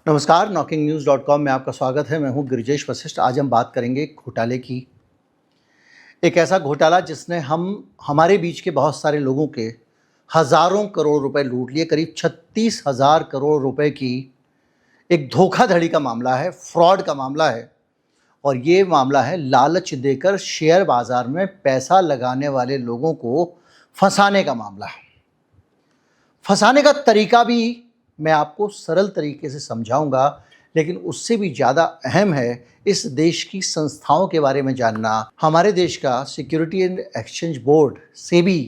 नमस्कार, knocking-news.com में आपका स्वागत है। मैं हूं गिरिजेश वशिष्ठ। आज हम बात करेंगे घोटाले की। एक ऐसा घोटाला जिसने हमारे बीच के बहुत सारे लोगों के हज़ारों करोड़ रुपए लूट लिए। करीब 36,000 करोड़ रुपए की एक धोखाधड़ी का मामला है, फ्रॉड का मामला है। और ये मामला है लालच देकर शेयर बाज़ार में पैसा लगाने वाले लोगों को फंसाने का मामला है। फंसाने का तरीका भी मैं आपको सरल तरीके से समझाऊंगा, लेकिन उससे भी ज़्यादा अहम है इस देश की संस्थाओं के बारे में जानना। हमारे देश का security and exchange board SEBI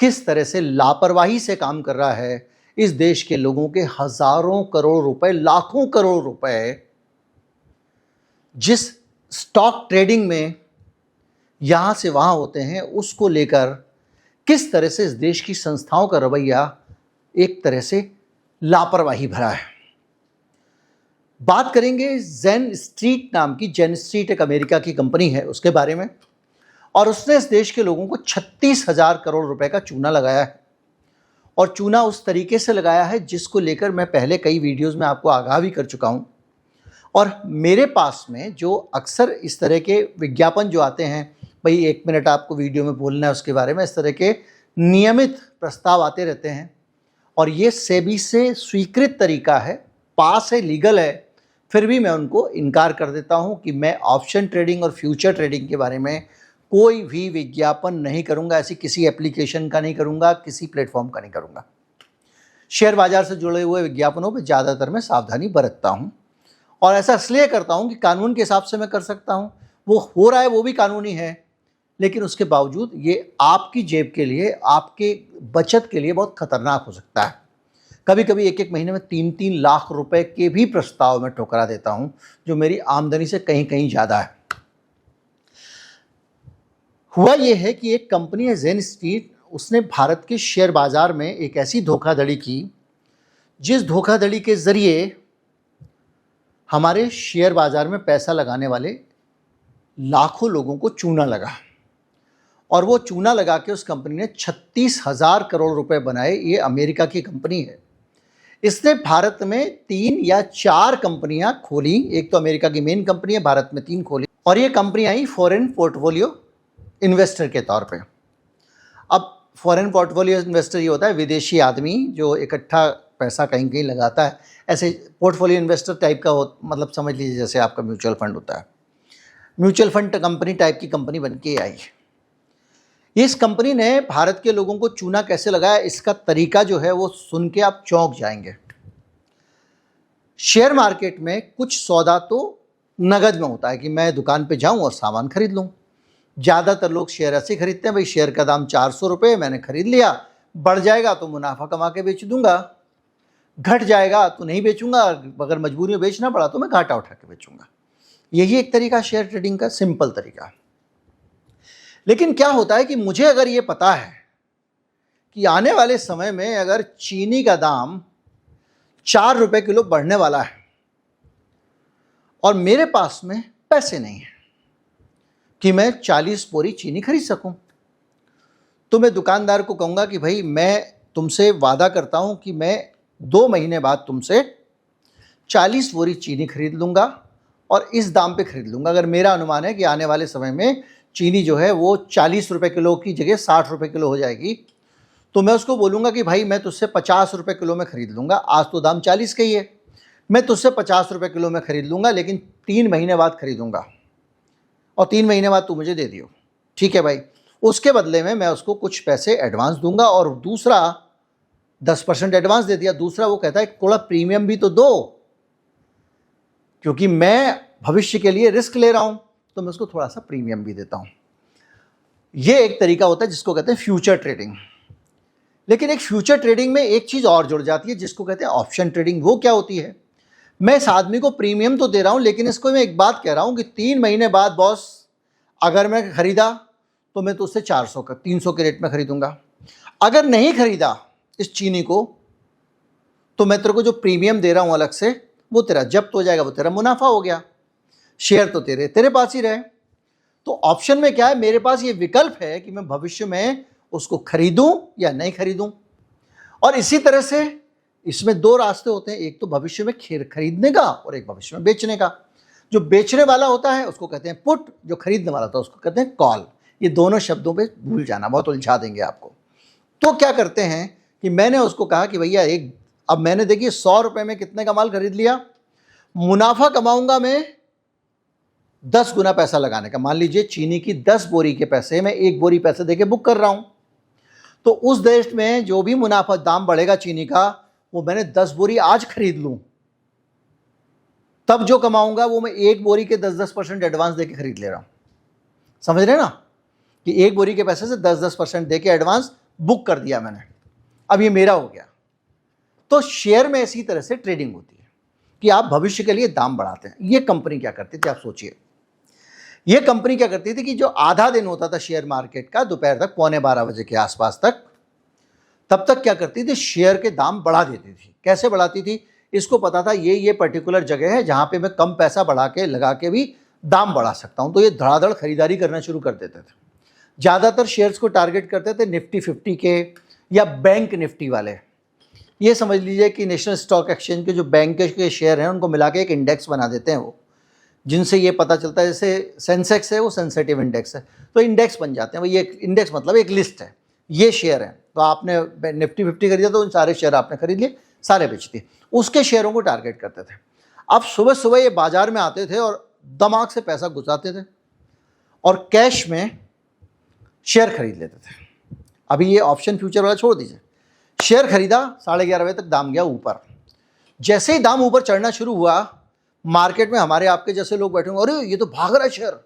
किस तरह से लापरवाही से काम कर रहा है। इस देश के लोगों के हज़ारों करोड़ रुपए, लाखों करोड़ रुपए जिस स्टॉक ट्रेडिंग में यहाँ से वहाँ होते हैं, उसको लेकर किस तरह से इस देश की संस्थाओं का रवैया एक तरह से लापरवाही भरा है। बात करेंगे जेन स्ट्रीट नाम की। जेन स्ट्रीट एक अमेरिका की कंपनी है, उसके बारे में। और उसने इस देश के लोगों को 36,000 करोड़ रुपए का चूना लगाया है। और चूना उस तरीके से लगाया है जिसको लेकर मैं पहले कई वीडियोस में आपको आगाह भी कर चुका हूं। और मेरे पास में जो अक्सर इस तरह के विज्ञापन जो आते हैं, भाई 1 मिनट आपको वीडियो में बोलना है उसके बारे में, इस तरह के नियमित प्रस्ताव आते रहते हैं। और ये सेबी से स्वीकृत तरीका है, पास है, लीगल है। फिर भी मैं उनको इनकार कर देता हूं कि मैं ऑप्शन ट्रेडिंग और फ्यूचर ट्रेडिंग के बारे में कोई भी विज्ञापन नहीं करूंगा। ऐसी किसी एप्लीकेशन का नहीं करूंगा, किसी प्लेटफॉर्म का नहीं करूंगा। शेयर बाजार से जुड़े हुए विज्ञापनों पर ज़्यादातर मैं सावधानी बरतता हूं। और ऐसा इसलिए करता हूं कि कानून के हिसाब से मैं कर सकता हूं, वो हो रहा है वो भी कानूनी है। लेकिन उसके बावजूद ये आपकी जेब के लिए, आपके बचत के लिए बहुत खतरनाक हो सकता है। कभी कभी एक महीने में 3-3 लाख रुपए के भी प्रस्ताव में ठुकरा देता हूं, जो मेरी आमदनी से कहीं कहीं ज़्यादा है। हुआ ये है कि एक कंपनी है जेन स्ट्रीट, उसने भारत के शेयर बाजार में एक ऐसी धोखाधड़ी की जिस धोखाधड़ी के ज़रिए हमारे शेयर बाजार में पैसा लगाने वाले लाखों लोगों को चूना लगा। और वो चूना लगा के उस कंपनी ने 36,000 करोड़ रुपए बनाए। ये अमेरिका की कंपनी है। इसने भारत में 3 या 4 कंपनियां खोली। एक तो अमेरिका की मेन कंपनी है, भारत में 3 खोली। और ये कंपनी आई फॉरेन पोर्टफोलियो इन्वेस्टर के तौर पे। अब फॉरेन पोर्टफोलियो इन्वेस्टर ये होता है विदेशी आदमी जो इकट्ठा पैसा कहीं कहीं लगाता है। ऐसे पोर्टफोलियो इन्वेस्टर टाइप का मतलब समझ लीजिए जैसे आपका म्यूचुअल फंड होता है। म्यूचुअल फंड कंपनी टाइप की कंपनी बन के आई। इस कंपनी ने भारत के लोगों को चूना कैसे लगाया, इसका तरीका जो है वो सुन के आप चौंक जाएंगे। शेयर मार्केट में कुछ सौदा तो नगद में होता है कि मैं दुकान पे जाऊं और सामान खरीद लूं। ज़्यादातर लोग शेयर ऐसे खरीदते हैं, भाई शेयर का दाम 400 रुपये, मैंने खरीद लिया, बढ़ जाएगा तो मुनाफा कमा के बेच दूंगा, घट जाएगा तो नहीं बेचूंगा, अगर मजबूरी में बेचना पड़ा तो मैं घाटा उठा के बेचूंगा। यही एक तरीका शेयर ट्रेडिंग का, सिंपल तरीका। लेकिन क्या होता है कि मुझे अगर ये पता है कि आने वाले समय में अगर चीनी का दाम 4 रुपए किलो बढ़ने वाला है और मेरे पास में पैसे नहीं है कि मैं 40 बोरी चीनी खरीद सकूं, तो मैं दुकानदार को कहूंगा कि भाई मैं तुमसे वादा करता हूं कि मैं 2 महीने बाद तुमसे 40 बोरी चीनी खरीद लूंगा और इस दाम पे खरीद लूंगा। अगर मेरा अनुमान है कि आने वाले समय में चीनी जो है वो 40 रुपए किलो की जगह 60 रुपए किलो हो जाएगी, तो मैं उसको बोलूँगा कि भाई मैं तुझसे 50 रुपए किलो में खरीद लूँगा। आज तो दाम 40 का ही है, मैं तुझसे 50 रुपए किलो में खरीद लूँगा, लेकिन 3 महीने बाद खरीदूँगा और 3 महीने बाद तू मुझे दे दियो। ठीक है भाई। उसके बदले में मैं उसको कुछ पैसे एडवांस दूंगा और दूसरा 10% एडवांस दे दिया। दूसरा वो कहता है थोड़ा प्रीमियम भी तो दो, क्योंकि मैं भविष्य के लिए रिस्क ले रहा हूँ, तो मैं उसको थोड़ा सा प्रीमियम भी देता हूं। ये एक तरीका होता है जिसको कहते हैं फ्यूचर ट्रेडिंग। लेकिन एक फ्यूचर ट्रेडिंग में एक चीज और जुड़ जाती है जिसको कहते हैं ऑप्शन ट्रेडिंग। वो क्या होती है, मैं इस आदमी को प्रीमियम तो दे रहा हूं, लेकिन इसको मैं एक बात कह रहा हूं कि 3 महीने बाद बॉस अगर मैं खरीदा तो मैं तो उससे 400 का 300 के रेट में खरीदूंगा। अगर नहीं खरीदा इस चीनी को तो मैं तेरे को जो प्रीमियम दे रहा हूं अलग से, वो तेरा जब्त हो जाएगा, वो तेरा मुनाफा हो गया। शेयर तो तेरे पास ही रहे। तो ऑप्शन में क्या है, मेरे पास ये विकल्प है कि मैं भविष्य में उसको खरीदूं या नहीं खरीदूं। और इसी तरह से इसमें दो रास्ते होते हैं, एक तो भविष्य में खरीदने का और एक भविष्य में बेचने का। जो बेचने वाला होता है उसको कहते हैं पुट, जो खरीदने वाला होता है उसको कहते हैं कॉल। ये दोनों शब्दों पे भूल जाना, बहुत उलझा देंगे आपको। तो क्या करते हैं कि मैंने उसको कहा कि भैया अब मैंने देखिए 100 रुपये में कितने का माल खरीद लिया, मुनाफा कमाऊंगा मैं 10 गुना पैसा लगाने का। मान लीजिए चीनी की 10 बोरी के पैसे मैं 1 बोरी पैसे देके बुक कर रहा हूं, तो उस देश में जो भी मुनाफा दाम बढ़ेगा चीनी का, वो मैंने 10 बोरी आज खरीद लूं, तब जो कमाऊंगा वो मैं 1 बोरी के 10-10% एडवांस देके खरीद ले रहा हूं। समझ रहे ना कि 1 बोरी के पैसे से 10-10% देके एडवांस बुक कर दिया मैंने, अब ये मेरा हो गया। तो शेयर में इसी तरह से ट्रेडिंग होती है कि आप भविष्य के लिए दाम बढ़ाते हैं। ये कंपनी क्या करती थी, आप सोचिए, ये कंपनी क्या करती थी कि जो आधा दिन होता था शेयर मार्केट का, दोपहर तक 11:45 बजे के आसपास तक, तब तक क्या करती थी, शेयर के दाम बढ़ा देती थी। कैसे बढ़ाती थी, इसको पता था ये पर्टिकुलर जगह है जहां पे मैं कम पैसा बढ़ा के लगा के भी दाम बढ़ा सकता हूं, तो ये धड़ाधड़ खरीदारी करना शुरू कर देते थे। ज़्यादातर शेयर्स को टारगेट करते थे निफ्टी 50 के या बैंक निफ्टी वाले। ये समझ लीजिए कि नेशनल स्टॉक एक्सचेंज के जो बैंक के शेयर हैं उनको मिला के एक इंडेक्स बना देते हैं वो, जिनसे ये पता चलता है जैसे सेंसेक्स है वो सेंसिटिव इंडेक्स है, तो इंडेक्स बन जाते हैं। ये इंडेक्स मतलब एक लिस्ट है, ये शेयर है, तो आपने निफ्टी 50 खरीदा तो उन सारे शेयर आपने खरीद लिए, सारे बेच दिए, उसके शेयरों को टारगेट करते थे। अब सुबह सुबह ये बाजार में आते थे और दिमाग से पैसा घुसाते थे और कैश में शेयर खरीद लेते थे। अभी ये ऑप्शन फ्यूचर वाला छोड़ दीजिए, शेयर खरीदा, 11:30 बजे तक दाम गया ऊपर। जैसे ही दाम ऊपर चढ़ना शुरू हुआ, मार्केट में हमारे आपके जैसे लोग बैठे होंगे, अरे ये तो भाग रहा है शेयर।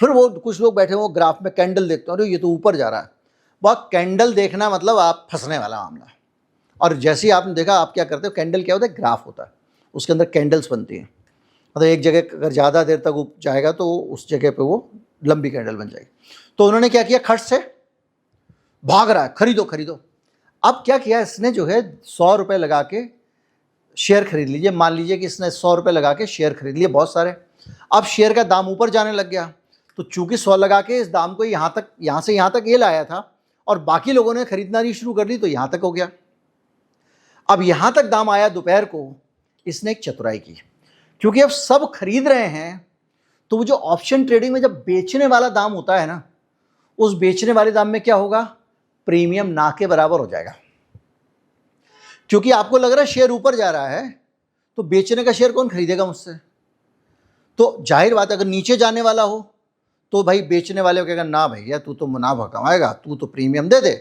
फिर वो कुछ लोग बैठे होंगे ग्राफ में कैंडल देखते हैं, अरे ये तो ऊपर जा रहा है। वह कैंडल देखना मतलब आप फंसने वाला मामला। और जैसे ही आपने देखा, आप क्या करते हो, कैंडल क्या होता है, ग्राफ होता है, उसके अंदर कैंडल्स बनती हैं। मतलब एक जगह अगर ज़्यादा देर तक ऊपर जाएगा तो उस जगह पे वो लंबी कैंडल बन जाएगी। तो उन्होंने क्या किया, खट से भाग रहा है, खरीदो खरीदो। अब क्या किया इसने, जो है 100 रुपये लगा के शेयर खरीद लीजिए। मान लीजिए कि इसने 100 रुपये लगा के शेयर खरीद लिए बहुत सारे। अब शेयर का दाम ऊपर जाने लग गया, तो चूंकि 100 लगा के इस दाम को यहाँ से यहाँ तक ये लाया था और बाकी लोगों ने खरीदना नहीं शुरू कर दी, तो यहाँ तक हो गया। अब यहाँ तक दाम आया दोपहर को, इसने एक चतुराई की, क्योंकि अब सब खरीद रहे हैं, तो वो जो ऑप्शन ट्रेडिंग में जब बेचने वाला दाम होता है ना, उस बेचने वाले दाम में क्या होगा, प्रीमियम ना के बराबर हो जाएगा। क्योंकि आपको लग रहा है शेयर ऊपर जा रहा है, तो बेचने का शेयर कौन खरीदेगा मुझसे। तो जाहिर बात है, अगर नीचे जाने वाला हो तो भाई बेचने वाले को कहेगा, ना भैया तू तो मुनाफा कमाएगा, तू तो प्रीमियम दे दे।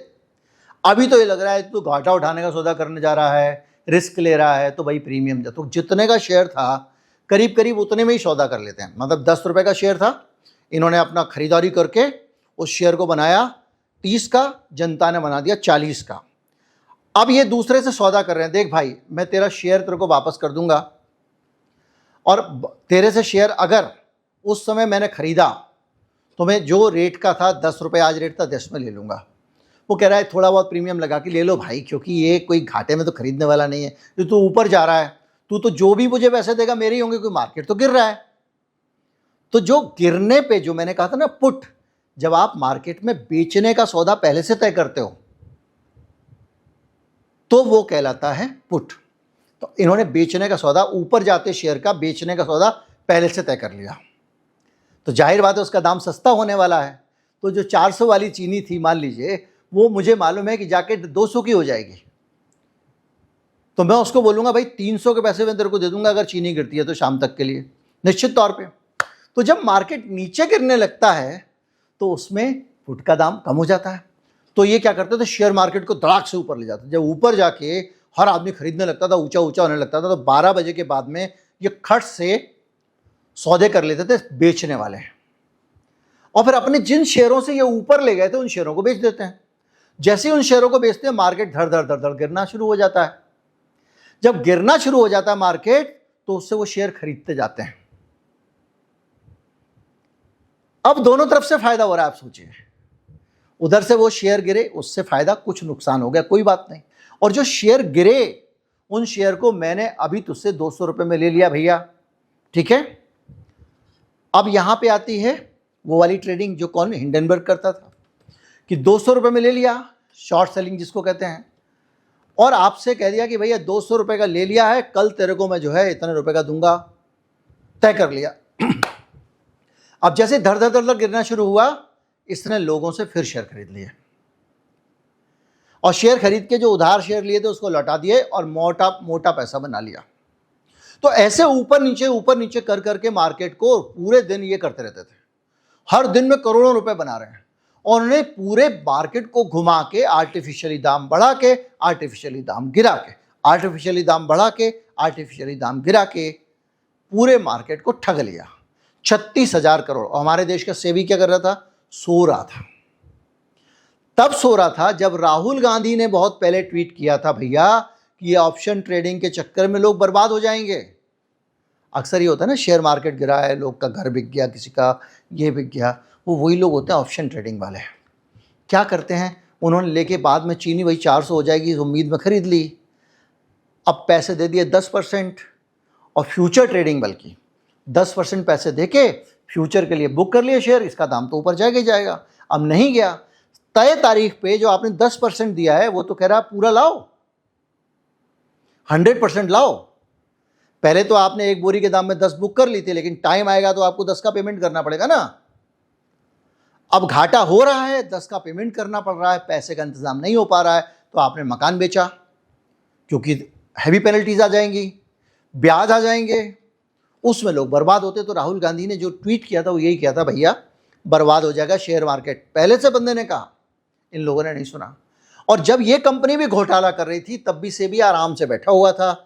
अभी तो ये लग रहा है तू घाटा उठाने का सौदा करने जा रहा है, रिस्क ले रहा है, तो भाई प्रीमियम दे। तो जितने का शेयर था करीब करीब उतने में ही सौदा कर लेते हैं। मतलब 10 रुपये का शेयर था, इन्होंने अपना खरीदारी करके उस शेयर को बनाया 30 का, जनता ने बना दिया 40 का। अब ये दूसरे से सौदा कर रहे हैं, देख भाई मैं तेरा शेयर तेरे को वापस कर दूंगा, और तेरे से शेयर अगर उस समय मैंने खरीदा तो मैं जो रेट का था 10 रुपये आज रेट था 10 में ले लूँगा। वो कह रहा है थोड़ा बहुत प्रीमियम लगा के ले लो भाई, क्योंकि ये कोई घाटे में तो खरीदने वाला नहीं है, ये तो ऊपर जा रहा है, तू तो जो भी मुझे पैसे देगा मेरे ही होंगे, कोई मार्केट तो गिर रहा है। तो जो गिरने पे, जो मैंने कहा था ना पुट, जब आप मार्केट में बेचने का सौदा पहले से तय करते हो तो वो कहलाता है पुट। तो इन्होंने बेचने का सौदा, ऊपर जाते शेयर का बेचने का सौदा पहले से तय कर लिया, तो जाहिर बात है उसका दाम सस्ता होने वाला है। तो जो 400 वाली चीनी थी मान लीजिए, वो मुझे मालूम है कि जाके 200 की हो जाएगी, तो मैं उसको बोलूँगा भाई 300 के पैसे मैं तेरे को दे दूंगा अगर चीनी गिरती है तो शाम तक के लिए, निश्चित तौर पे। तो जब मार्केट नीचे गिरने लगता है तो उसमें पुट का दाम कम हो जाता है। तो ये क्या करते थे, शेयर मार्केट को धड़ाक से ऊपर ले जाते। जब ऊपर जाके हर आदमी खरीदने लगता था, ऊंचा ऊंचा होने लगता था, तो 12 बजे के बाद में ये खट से सौदे कर लेते थे बेचने वाले, और फिर अपने जिन शेयरों से ये ऊपर ले गए थे उन शेयरों को बेच देते हैं। जैसे ही उन शेयरों को बेचते हैं, मार्केट धड़ धड़ धड़ धड़ गिरना शुरू हो जाता है। जब गिरना शुरू हो जाता है मार्केट, तो उससे वो शेयर खरीदते जाते हैं। अब दोनों तरफ से फायदा हो रहा है। आप सोचिए, उधर से वो शेयर गिरे, उससे फायदा, कुछ नुकसान हो गया, कोई बात नहीं। और जो शेयर गिरे, उन शेयर को मैंने अभी तुझसे 200 रुपये में ले लिया भैया, ठीक है। अब यहां पे आती है वो वाली ट्रेडिंग जो कौन, हिंडनबर्ग करता था, कि 200 रुपये में ले लिया, शॉर्ट सेलिंग जिसको कहते हैं, और आपसे कह दिया कि भैया 200 रुपये का ले लिया है, कल तेरे को मैं जो है इतने रुपए का दूंगा, तय कर लिया। अब जैसे धड़ धड़ धड़ धड़ गिरना शुरू हुआ, इसने लोगों से फिर शेयर खरीद लिए और शेयर खरीद के जो उधार शेयर लिए थे उसको लौटा दिए और मोटा मोटा पैसा बना लिया। तो ऐसे ऊपर नीचे कर करके मार्केट को पूरे दिन ये करते रहते थे। हर दिन में करोड़ों रुपए बना रहे हैं और उन्हें पूरे मार्केट को घुमा के आर्टिफिशियली दाम बढ़ा के, आर्टिफिशियली दाम गिरा के, आर्टिफिशियली दाम बढ़ा के, आर्टिफिशियली दाम गिरा के पूरे मार्केट को ठग लिया। 36,000 करोड़। और हमारे देश का सेबी क्या कर रहा था? सो रहा था। तब सो रहा था जब राहुल गांधी ने बहुत पहले ट्वीट किया था, भैया कि ये ऑप्शन ट्रेडिंग के चक्कर में लोग बर्बाद हो जाएंगे। अक्सर ये होता है ना, शेयर मार्केट गिरा है, लोग का घर बिक गया, किसी का ये बिक गया, वो वही लोग होते हैं ऑप्शन ट्रेडिंग वाले। क्या करते हैं, उन्होंने लेके बाद में चीनी वही 400 हो जाएगी इस उम्मीद में खरीद ली। अब पैसे दे दिए 10% और फ्यूचर ट्रेडिंग, बल्कि 10% पैसे देके फ्यूचर के लिए बुक कर लिए शेयर, इसका दाम तो ऊपर जाएगा ही जाएगा। अब नहीं गया, तय तारीख पे जो आपने 10% दिया है वो तो कह रहा पूरा लाओ, 100% लाओ। पहले तो आपने एक बोरी के दाम में 10 बुक कर ली थी, लेकिन टाइम आएगा तो आपको 10 का पेमेंट करना पड़ेगा ना। अब घाटा हो रहा है, 10 का पेमेंट करना पड़ रहा है, पैसे का इंतजाम नहीं हो पा रहा है, तो आपने मकान बेचा, क्योंकि हैवी पेनल्टीज आ जाएंगी, ब्याज आ जाएंगे, उसमें लोग बर्बाद होते। तो राहुल गांधी ने जो ट्वीट किया था वो यही किया था, भैया बर्बाद हो जाएगा शेयर मार्केट। पहले से बंदे ने कहा, इन लोगों ने नहीं सुना। और जब ये कंपनी भी घोटाला कर रही थी तब भी सेबी आराम से बैठा हुआ था।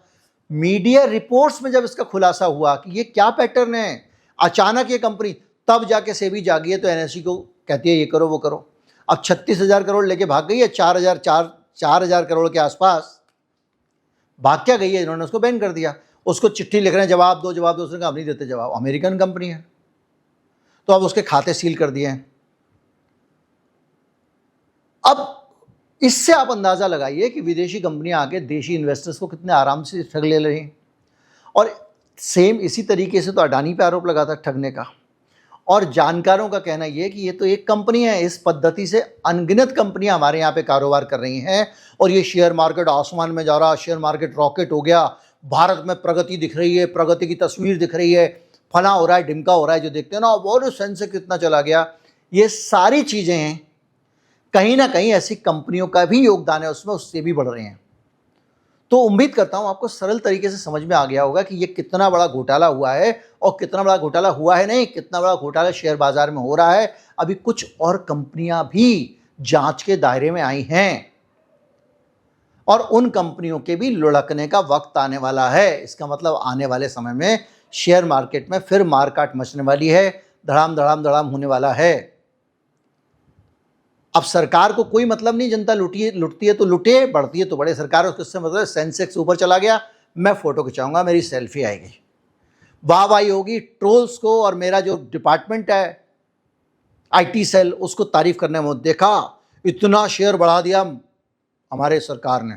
मीडिया रिपोर्ट्स में जब इसका खुलासा हुआ कि ये क्या पैटर्न है, अचानक ये कंपनी, तब जाके सेबी जागी है तो एनएसई को कहती है ये करो वो करो। अब 36,000 करोड़ लेके भाग गई है, 4,000 करोड़ के आसपास भाग क्या गई है, इन्होंने उसको बैन कर दिया। उसको चिट्ठी लिख रहे हैं, जवाब दो जवाब दो, उसने कहा हम नहीं देते जवाब, अमेरिकन कंपनी है। तो अब उसके खाते सील कर दिए हैं। अब इससे आप अंदाजा लगाइए कि विदेशी कंपनियां आके देशी इन्वेस्टर्स को कितने आराम से ठग ले रही हैं। और सेम इसी तरीके से तो अडानी पे आरोप लगा था ठगने का। और जानकारों का कहना यह कि ये तो एक कंपनी है, इस पद्धति से अनगिनत कंपनियां हमारे यहाँ पे कारोबार कर रही हैं और ये शेयर मार्केट आसमान में जा रहा, शेयर मार्केट रॉकेट हो गया, भारत में प्रगति दिख रही है, प्रगति की तस्वीर दिख रही है, फला हो रहा है, ढिमका हो रहा है, जो देखते हैं ना, बहुत सेंसेक्स कितना चला गया। ये सारी चीज़ें हैं, कहीं ना कहीं ऐसी कंपनियों का भी योगदान है उसमें, उससे भी बढ़ रहे हैं। तो उम्मीद करता हूं आपको सरल तरीके से समझ में आ गया होगा कि ये कितना बड़ा घोटाला हुआ है, और कितना बड़ा घोटाला हुआ है नहीं, कितना बड़ा घोटाला शेयर बाजार में हो रहा है। अभी कुछ और कंपनियां भी जांच के दायरे में आई हैं और उन कंपनियों के भी लुढ़कने का वक्त आने वाला है। इसका मतलब आने वाले समय में शेयर मार्केट में फिर मारकाट मचने वाली है, धड़ाम धड़ाम धड़ाम होने वाला है। अब सरकार को कोई मतलब नहीं, जनता लुटती है तो लुटे, बढ़ती है तो बढ़े। सरकार को इससे मतलब सेंसेक्स ऊपर चला गया, मैं फोटो खिंचाऊंगा, मेरी सेल्फी आएगी, वाहवाही होगी, ट्रोल्स को, और मेरा जो डिपार्टमेंट है आईटी सेल, उसको तारीफ करने में, देखा इतना शेयर बढ़ा दिया हमारे सरकार ने।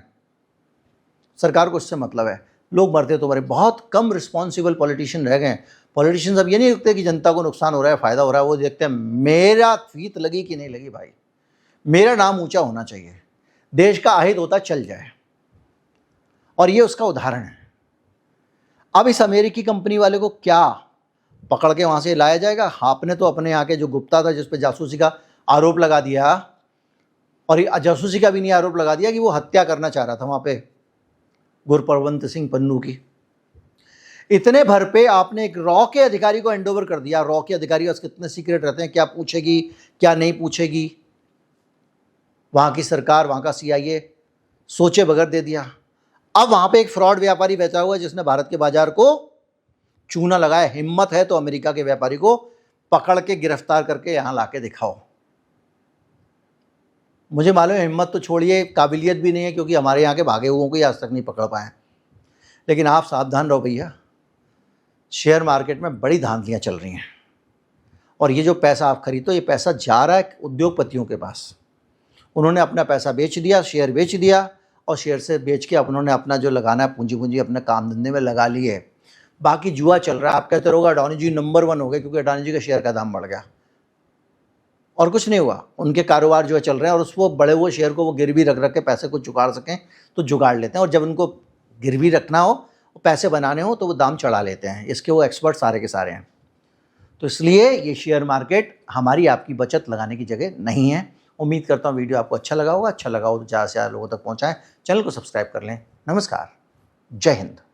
सरकार को इससे मतलब है, लोग मरते तो मरे। बहुत कम रिस्पॉन्सिबल पॉलिटिशियन रह गए। पॉलिटिशियंस अब ये नहीं देखते कि जनता को नुकसान हो रहा है, फायदा हो रहा है, वो देखते हैं मेरा फीत लगी कि नहीं लगी, भाई मेरा नाम ऊंचा होना चाहिए, देश का अहित होता चल जाए। और ये उसका उदाहरण है। अब इस अमेरिकी कंपनी वाले को क्या पकड़ के वहां से लाया जाएगा? आपने तो अपने यहाँ के जो गुप्ता था, जिस पे जासूसी का आरोप लगा दिया, और जासूसी का भी नहीं आरोप लगा दिया कि वो हत्या करना चाह रहा था वहां पे गुरप्रवंत सिंह पन्नू की। इतने भर पे आपने एक रॉ के अधिकारी को हैंडओवर कर दिया। रॉ के अधिकारी के पास कितने सीक्रेट रहते हैं, क्या पूछेगी क्या नहीं पूछेगी, वहाँ की सरकार, वहाँ का सीआईए सोचे बगैर दे दिया। अब वहाँ पे एक फ्रॉड व्यापारी बैठा हुआ है जिसने भारत के बाजार को चूना लगाया। हिम्मत है तो अमेरिका के व्यापारी को पकड़ के गिरफ्तार करके यहाँ लाके दिखाओ। मुझे मालूम है हिम्मत तो छोड़िए, काबिलियत भी नहीं है, क्योंकि हमारे यहाँ के भागे हुओं को ही आज तक नहीं पकड़ पाए। लेकिन आप सावधान रहो भैया, शेयर मार्केट में बड़ी धांधलियाँ चल रही हैं। और ये जो पैसा आप खरीदो, ये पैसा जा रहा है उद्योगपतियों के पास। उन्होंने अपना पैसा बेच दिया, शेयर बेच दिया, और शेयर से बेच के उन्होंने अपना जो लगाना है पूंजी अपने काम धंधे में लगा ली है। बाकी जुआ चल रहा है। आप कहते रहोगे अडानी जी नंबर 1 हो गए क्योंकि अडानी जी के शेयर का दाम बढ़ गया, और कुछ नहीं हुआ, उनके कारोबार जो है चल रहे हैं, और उसको बड़े हुए शेयर को वो गिरवी रख रख के पैसे को जुगाड़ सकें तो जुगाड़ लेते हैं, और जब उनको गिरवी रखना हो, पैसे बनाने हो, तो वो दाम चढ़ा लेते हैं। इसके वो एक्सपर्ट सारे के सारे हैं। तो इसलिए ये शेयर मार्केट हमारी आपकी बचत लगाने की जगह नहीं है। उम्मीद करता हूँ वीडियो आपको अच्छा लगा होगा। अच्छा लगा हो तो ज़्यादा से ज़्यादा लोगों तक पहुँचाएँ, चैनल को सब्सक्राइब कर लें। नमस्कार, जय हिंद।